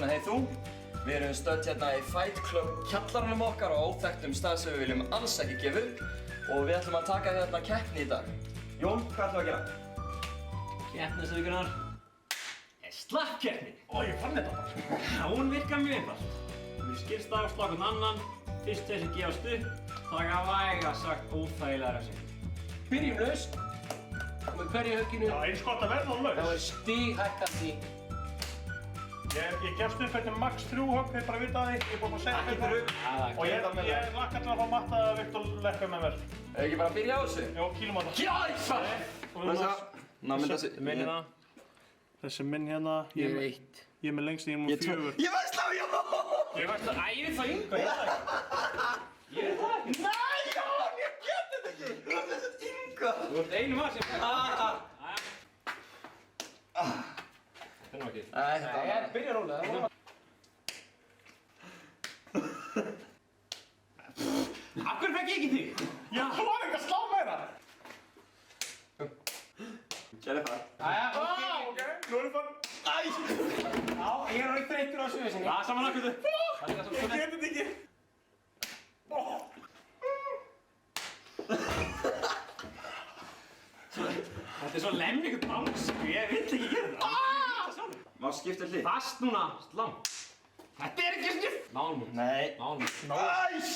Hérna, hey þú. Við erum stödd hérna í Fight Club kjallaranum okkar á óþekktum stað sem við viljum alls ekki gefa upp. Og við ætlum að taka hérna keppni í dag. Jón, hvað ætlum við að gera? Keppnisaukunar er slappkeppni. Ó, ég fann þetta bara. Hún virkar mjög einfalt. Við skipst á slá hvern annan. Fyrst þeir sem gefast upp, taka væga sagt óþægilega refsingu. Byrjum laust. Með hverju högginu. Já, eins gott að verða á Þá laus. stighækkandi. Ég gefst upp eftir max 3 högg, þið bara vita því. Ég er búinn að segja Ekki þetta. fyrir. Og ég lakka til að fá matta að Viktor leppa með mér. Hefur ekki bara að byrja á þessu? Jó, kílómáta. Jæsa! Þessi minn hérna. Þessi minn hérna. Ég er 1. Ég er með lengst, ég er með 4. Ég veist það, Jón! Ég veist það. Æ, ég veit það yngur, ég veit það ekki. Ég veit það ekki. Nei, Jón, ég get þetta ekki! Þú ert þessi ynga! Þú ert einu maður sem þetta er nú ekki. Nei, þetta var... Byrja rólega. Af hverju fekk ég ekki þig? Já, þú var ekki að slá meira. Gerði það. Jæja, Ok, nú erum við fann. Já, ég er orðið þreyttur á sögu sinni. Það er saman akkur þau. Ég get þetta ekki. Þetta er svo lemmingur báns, ég vill ekki gera það. Má skipta hlið. Fast núna, slá. Þetta er ekki snill. Nálum út. Nei. Nálum út. Æs!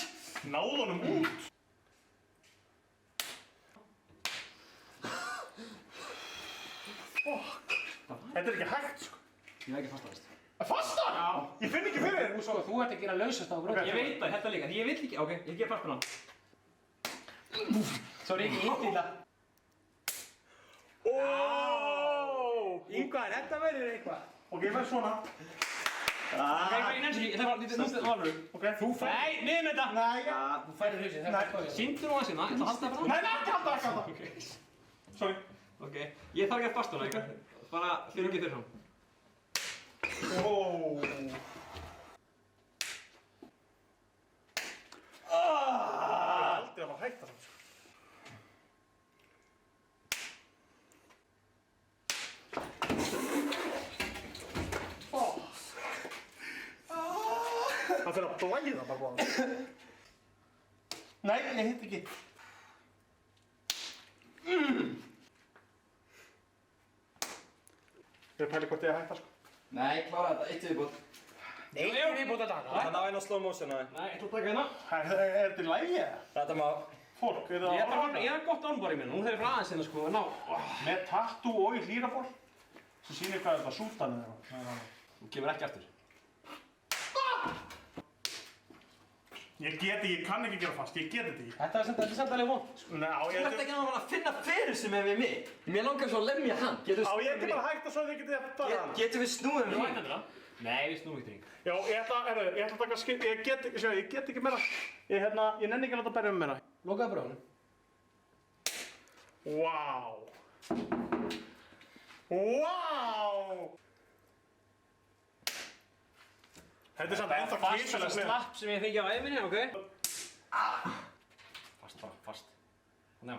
Náðu honum út. Þetta er ekki hægt, sko. Ég veit ekki fastaðast. Fasta? Já. Ég finn ekki fyrir þér. Sko, þú ert að gera lausast á broti. Ég veit það, þetta líka. Ég vill ekki, ok, ég ger fast núna. Svo er ég ekki hitt í það. Yngvar, þetta verður eitthvað. Ok, ég fær svona. Ok, ég nenni ekki, það var lítið alvöru. Ok, þú fær. Nei, niður með þetta. Nei, já. Þú færir hausinn, þetta er hvað. Sýndu nú aðeins hérna, ég ætla að halda það bara. Nei, ekki halda, ekki halda. Sorry. Ok, ég þarf ekki að fasta núna, eitthvað. Bara fyrir ekki fyrir fram. Aldrei að fara hægt að það, sko. Það fyrir að blæða bara búin. Nei, ég hitt ekki. Ég er að pæla hvort ég er hægt það, sko. Nei, klára þetta. Eitt viðbútt. Nei, við búin að taka. Þetta á einn á slow motion aðeins. Nei, ég ætla að taka hérna. Er þetta í lagi, eða? Þetta má... Fólk, er það Ég að horfa á er gott onboard í minn, hún hefur frá aðeins hérna sko, ná. með tattoo og í hlýraból sem sýnir hvað þetta sútan er. Hún kemur ekki aftur. Ég kann ekki gera fast, ég get þetta ekki. Þetta er samt alveg vond. Ná, Þú ert ekki að finna fyrir sem er við mig. Mér langar svo að lemja hann. Ég ekki bara hægt að svo þið getið bara hann. Getum við snúið Þú mig? hægt þetta? Nei, við snúum ekki þig. Já, ég ætla að taka skip, ég get ekki meira. Ég nenni ekki að láta berja um meira. Lokaðu bróðunum. Vá. Vá. Þetta er samt ennþá Fast kísulega svona snið. slapp sem ég fengi á æfinni, ok? Fast bara, fast. Ná.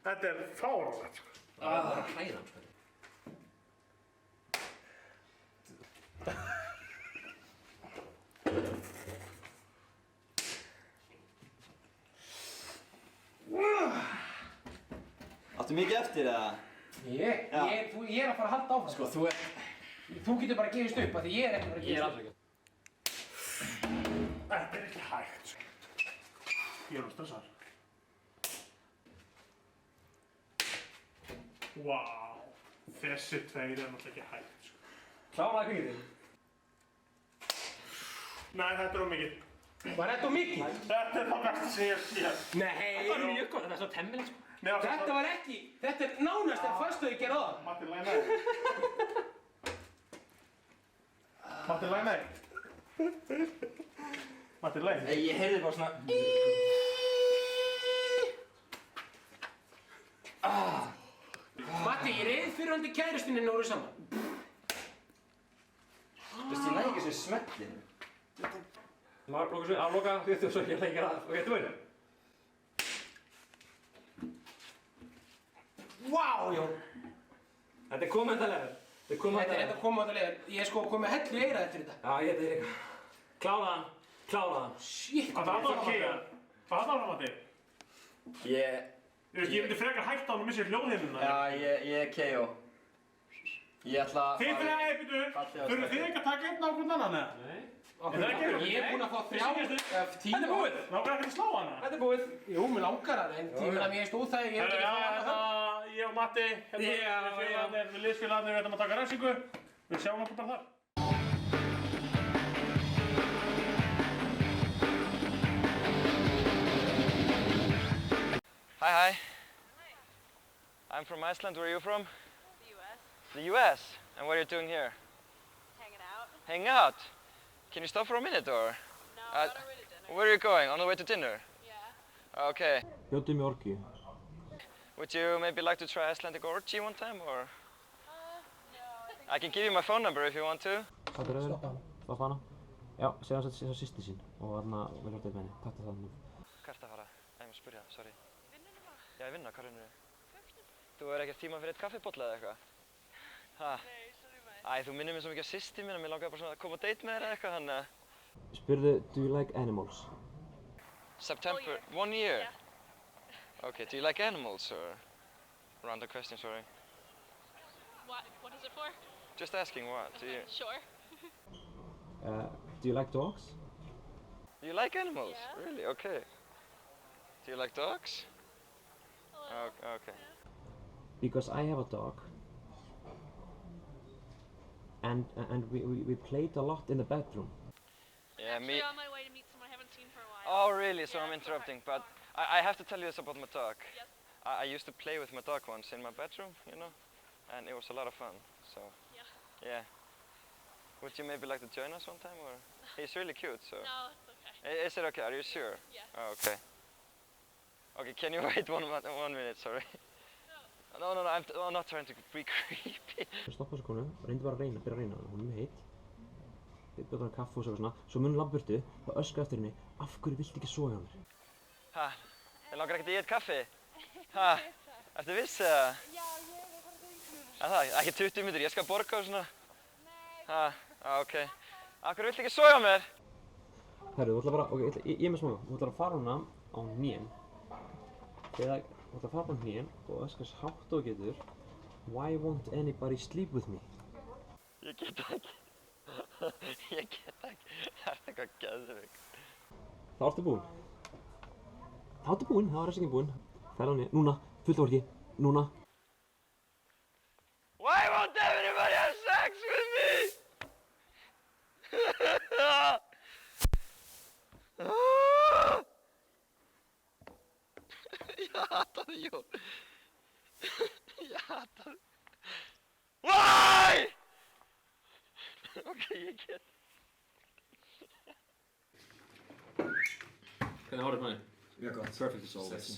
Þetta er fáránlegt. Það er bara hræðan, sko. Áttu mikið eftir eða? Ég er að fara að halda áfram. Sko, Þú getur bara að gefast upp af því ég er ekki bara að Ég er gefast upp. aldrei ekki. Þetta er ekki hægt, sko. Ég er að stressaður. Vá. Þessi tveir er náttúrulega ekki hægt, sko. Kláraði kringið þig. Nei, þetta er of mikið. Var þetta mikið? Þetta er það besta sem ég sé. Nei. Það er mjög gott, þetta er svo temmilegt, sko. Þetta var ekki, þetta er nánast en fastuð ég gerði það. Matti, læna þig. Matti, læna þig. Matti, læna þig. Nei, ég heyrði bara svona... Matti, ég reyði fyrirhandi kærustinni en voru saman. Þú veist, ég næði ekki þessu smellinu. Maður blokkur svo, afloka, þú veit þú svo ekki að gera það. Og getur verið? Vá, Jón. Þetta er kommentarlegar. Þau koma Þetta er þetta koma á þetta leið. Ég er sko komið hellu í eyrað eftir þetta. Já, ég þetta líka. Klára hann. Shit. Hvað er það að Matti? Ég myndi frekar hægt á hann og missa hljóðheimuna. Já, ég er KO. Ég ætla að Þið þurfið þið ekki að taka einn á hvern annan, eða? Nei. Ég er búinn að fá 10. Þetta er búið. Nákvæmlega ekki að slá hana? Þetta er búið. Jú, mér langar það, en tíminn að mér er stóðþæg, ég hef ekki að fá hana. Ég og Matti, við liðsfélagarnir, við ætlum að taka refsingu. Við sjáum okkur bara þar. Hi. I'm from Iceland. Where are you from? The U.S. The U.S. And what are you doing here? Hanging out. Hanging out? Can you stop for a minute or? No, on our way to dinner. Where are you going? On the way to dinner? Yeah. Okay. Bjóddum í orgíu. Would you maybe like to try Icelandic orgy one time or? No, I can give you my phone number if you want to. Hvað er það? Stoppa hana. Já, segja hans að það er sýsti sín og þarna vil ég orðið með henni. Takk til það nú. Hvert að fara? Ég má spyrja, sorry. Vinnunum bara. Já, ég vinna, hvað vinnur þú? Þú er ekkert tíma fyrir eitt kaffibolla eða eitthvað? Ha? Nei, sorry mate. Æ, þú minnir mér svo mikið á systir mína, mér langaði bara svona að koma á date með þér eða eitthvað, þannig að... Spurðu, do you like animals? September, 1 year? Yeah. Okay, do you like animals or? Random question, sorry. What is it for? Just asking what, do you? Sure. Do you like dogs? Do you like animals? Yeah. Really? Okay. Do you like dogs? Hello. Okay. Because I have a dog. And we played a lot in the bedroom. Yeah, Actually, on my way to meet someone I haven't seen for a while. Oh, really? So Yeah, I'm it's interrupting, alright. but I have to tell you this about my dog. Yes. I used to play with my dog once in my bedroom, you know, and it was a lot of fun. So. Yeah. Yeah. Would you maybe like to join us one time, or? He's really cute, so. No, it's okay. Is it okay? Are you sure? Yeah. Oh, okay. Okay, can you wait 1 minute? Sorry. No, I'm not trying to be creepy. Stoppa þessu konu, reyndi bara að byrja að reyna hana, hún er mjög heitt. Við bjóðum hana kaffi og svona, svo mun hún labba burtu og öskra eftir henni, af hverju viltu ekki sofa hjá mér? Ha, ég langar ekkert í eitt kaffi. Ha, ertu viss eða? Já, ég er bara að segja Það, ekki 20 mínútur, ég skal borga og svona. Ha, ok. Af hverju viltu ekki sofa hjá mér? Herru, þú ætla bara, ok, ég er með smága, þú ætla að fara hana á hnén. Þegar þú ætla að fara á hnén og öskra hátt og getur, why won't anybody sleep with me? Ég get ekki. Ég get ekki. Það er eitthvað geðveik. Þá ertu búinn. Þá ertu búinn, þá er refsingin búinn. Ferð á hnén, núna, fullt af fólki, núna. Why won't everybody have sex with me? Ég hata þig, Jón. Ég hata þig. Why? Ok, ég get. Hvernig hárið maður? Mjög gott. Perfect as always.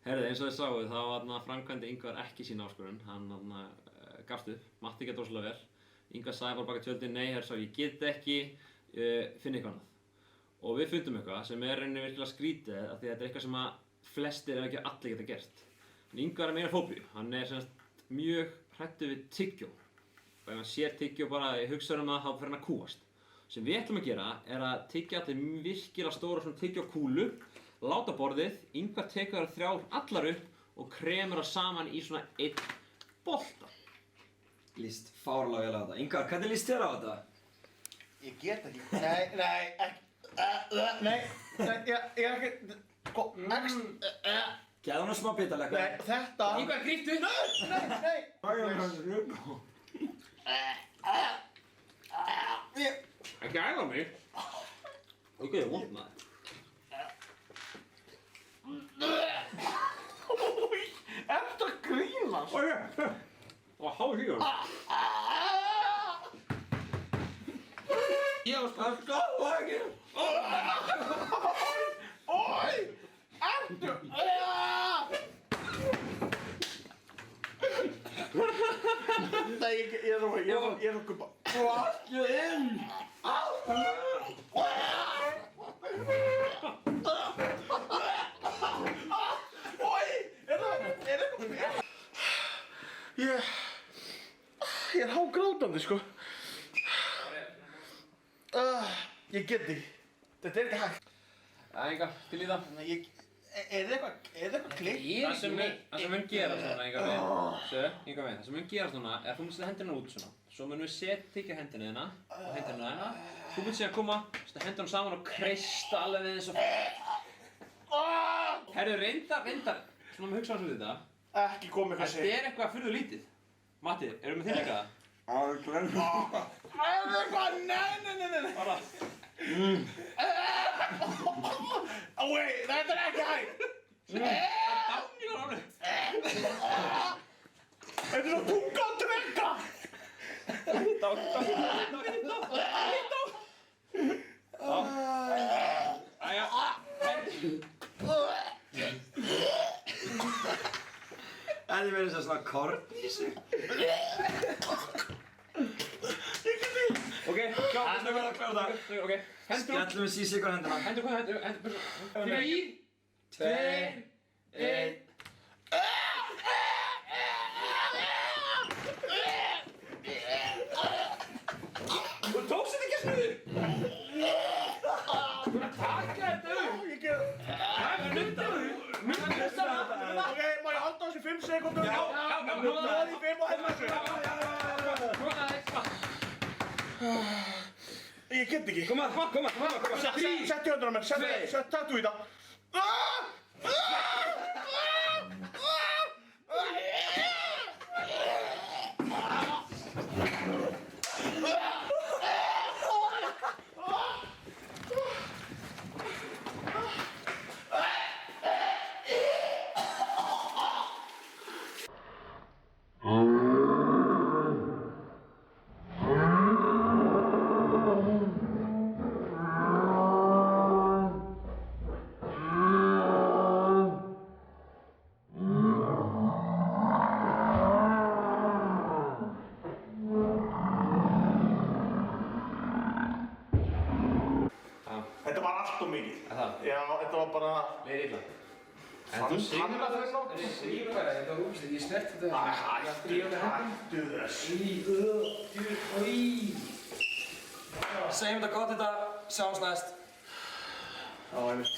Herði, eins og þið sáuð, þá framkvæmdi Ingvar ekki sína áskorun. Hann gafst upp. Matti gekk rosalega vel. Ingvar sagði bara baka tjöldin, nei, ég get ekki, finn eitthvað annað. Og við fundum eitthvað sem er rauninni virkilega skrítið af því þetta er eitthvað sem að flestir ef ekki allir geta gert. En Ingvar er meira fóbíu. Hann er semst mjög hræddur við tyggjó. Og ef hann sér tyggjó bara í hugsanum þá fer hann að kúast. Sem við ætlum að gera er að tyggja allir virkilega stóra svona tyggjókúlu, láta borðið, Ingvar tekur þær 3 allar upp og kremur það saman í svona 1 bolta. Líst fárlega vel á þetta. Ingvar, hvernig líst þér á þetta? Ég get ekki. Nei, ekki. Nei, ég ekki. Sko, Gæðu hann smá bitalega. Nei, þetta. Ingvar, gríptu! Nei. Ekki æða mig. Ok, vont maður. Ertu að grínast? Og háið hýjum. Ég var sko... Ói! Ertu... Nei, ég er að guppa. Vakju inn! Ói! Er eitthvað með? Ég er hágrátandi, sko. Ég get því. Þetta er ekki hægt. Enga, til í það. Er það eitthvað klikk? Það sem mun gera svona, enga veginn. Enga veginn, það sem mun gera svona er að þú mun setja hendina út svona. Svo munum við tekja hendina þína og hendina þína. Þú mun síðan koma, setja hendina saman og kreista alveg við eins og... Herru, reyndar. Svona með hugsa á þessu þetta. Ekki komið hvað Þetta er eitthvað furðu lítið. Matti, erum við þinn líka það? Það er eitthvað, nei. Bara. Wait, þetta er ekki hægt. Dánílar ánum. Þetta er svo tunga og drekka. Æja. En ég verður svo svona korn í sig. Ok, klárt. En við verðum að klára það. Ok, hendur. Skellum við sísi ykkur hendina. Hendur hvað, hendur. 3, 2, 1. Þú tókst þetta ekki að snuðu. Þú er að taka þetta upp. Ég get... Það er nuttar. Ok, má ég halda á þessu 5 sekúndum? Já. Það í 5 og hendur þessu. Ég get ekki. Koma. Settu hönduna á mér, settu í það. Þetta var allt og mikið. Já, þetta var bara... Leir illa. En þú sigrar það þá? Þetta var úrslið, ég snerti þetta. Hættu þess. Segjum þetta gott þetta, sjáumst næst. Já, einmitt.